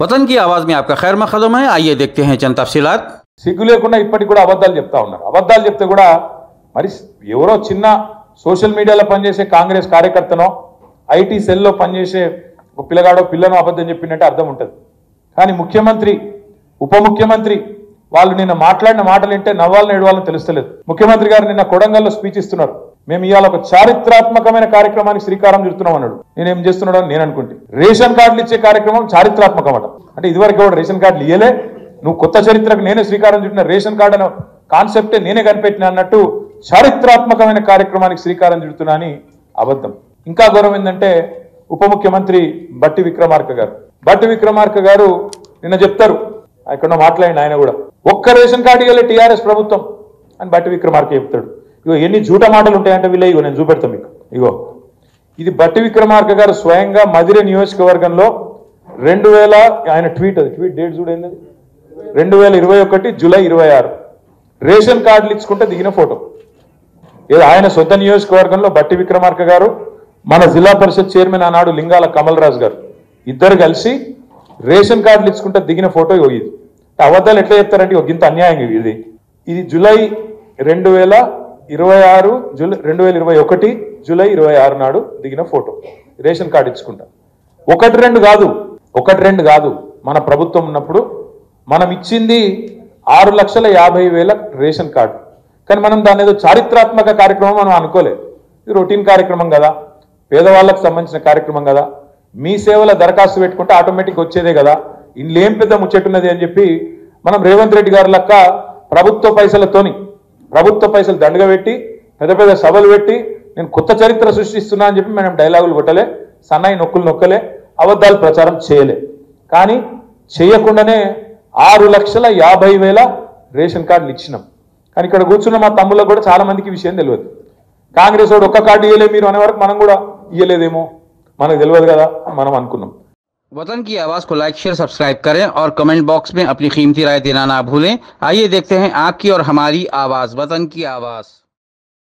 वतन की आवाज में आपका खैर मकदम है। आइए देखते हैं चंद तफसीलात। సిగ్గు లేకుండా ఇప్పటికి కూడా అబద్ధాలు చెప్తా ఉన్నారు. అబద్ధాలు చెప్తే కూడా మరి ఎవరో చిన్న సోషల్ మీడియాలో పనిచేసే కాంగ్రెస్ కార్యకర్తనో ఐటీ సెల్లో పనిచేసే ఒక పిల్లగాడో పిల్లను అబద్ధం చెప్పినట్టే అర్థం ఉంటుంది. కానీ ముఖ్యమంత్రి ఉప ముఖ్యమంత్రి వాళ్ళు నిన్న మాట్లాడిన మాటలు వింటే నవ్వాలని ఏడవాలని తెలుస్తలేదు. ముఖ్యమంత్రి గారు నిన్న కొడంగల్లో స్పీచ్ ఇస్తున్నారు. మేము ఇవాళ ఒక చారిత్రాత్మకమైన కార్యక్రమానికి శ్రీకారం చుడుతున్నాం అన్నాడు. నేనేం చేస్తున్నాడు అని నేను అనుకుంటే రేషన్ కార్డులు ఇచ్చే కార్యక్రమం చారిత్రాత్మకం అట. అంటే ఇదివరకు కూడా రేషన్ కార్డులు ఇయ్యలే, నువ్వు కొత్త చరిత్రకు నేనే శ్రీకారం చుట్టిన రేషన్ కార్డు అనే కాన్సెప్టే నేనే కనిపెట్టిన అన్నట్టు చారిత్రాత్మకమైన కార్యక్రమానికి శ్రీకారం చుడుతున్నా అని అబద్ధం. ఇంకా గౌరవం ఏంటంటే ఉప ముఖ్యమంత్రి బట్టి విక్రమార్క గారు నిన్న చెప్తారు, ఎక్కడో మాట్లాడిన ఆయన కూడా ఒక్క రేషన్ కార్డు ఇవ్వలే టీఆర్ఎస్ ప్రభుత్వం అని బట్టి విక్రమార్క చెప్తాడు. ఇగో ఎన్ని జూట మాటలు ఉంటాయంటే వీళ్ళ ఇగో నేను చూపెడతాం మీకు. ఇగో ఇది బట్టి విక్రమార్క గారు స్వయంగా మదిరే నియోజకవర్గంలో 2000 ఆయన ట్వీట్ డేట్ చూడండి, 2021 జూలై 26 రేషన్ కార్డులు ఇచ్చుకుంటే దిగిన ఫోటో. ఆయన సొంత నియోజకవర్గంలో బట్టి విక్రమార్క గారు మన జిల్లా పరిషత్ చైర్మన్ ఆనాడు లింగాల కమల్ రాజు గారు ఇద్దరు కలిసి రేషన్ కార్డులు ఇచ్చుకుంటే దిగిన ఫోటో ఇది. అబద్ధాలు ఎట్లా చెప్తారంటే ఒక ఇంత అన్యాయం ఇది జూలై 2021 జూలై 26 నాడు దిగిన ఫోటో రేషన్ కార్డు ఇచ్చుకుంటా. ఒకటి రెండు కాదు మన ప్రభుత్వం ఉన్నప్పుడు మనం ఇచ్చింది 6,50,000 రేషన్ కార్డు. కానీ మనం దాని ఏదో చారిత్రాత్మక కార్యక్రమం మనం అనుకోలేదు. ఇది రొటీన్ కార్యక్రమం కదా, పేదవాళ్ళకు సంబంధించిన కార్యక్రమం కదా, మీ సేవల దరఖాస్తు పెట్టుకుంటే ఆటోమేటిక్ వచ్చేదే కదా, ఇందులో ఏం పెద్ద ముచ్చట్టున్నది అని చెప్పి మనం రేవంత్ రెడ్డి గారి లెక్క ప్రభుత్వ పైసలు దండగా పెట్టి పెద్ద సభలు పెట్టి నేను కొత్త చరిత్ర సృష్టిస్తున్నా అని చెప్పి మనం డైలాగులు కొట్టలే, సన్నాయి నొక్కలే, అబద్ధాలు ప్రచారం చేయలే. కానీ చేయకుండానే 6,50,000 రేషన్ కార్డులు ఇచ్చినాం. కానీ ఇక్కడ కూర్చున్న మా తమ్ముళ్ళకు కూడా చాలా మందికి విషయం తెలియదు. కాంగ్రెస్ వాడు ఒక్క కార్డు ఇవ్వలే మీరు అనే వరకు మనం కూడా ఇవ్వలేదేమో మనకు తెలియదు కదా అని మనం అనుకున్నాం. वतन की आवाज को लाइक शेयर सब्सक्राइब करें और कमेंट बॉक्स में अपनी कीमती राय देना ना भूलें। आइए देखते हैं आपकी और हमारी आवाज, वतन की आवाज।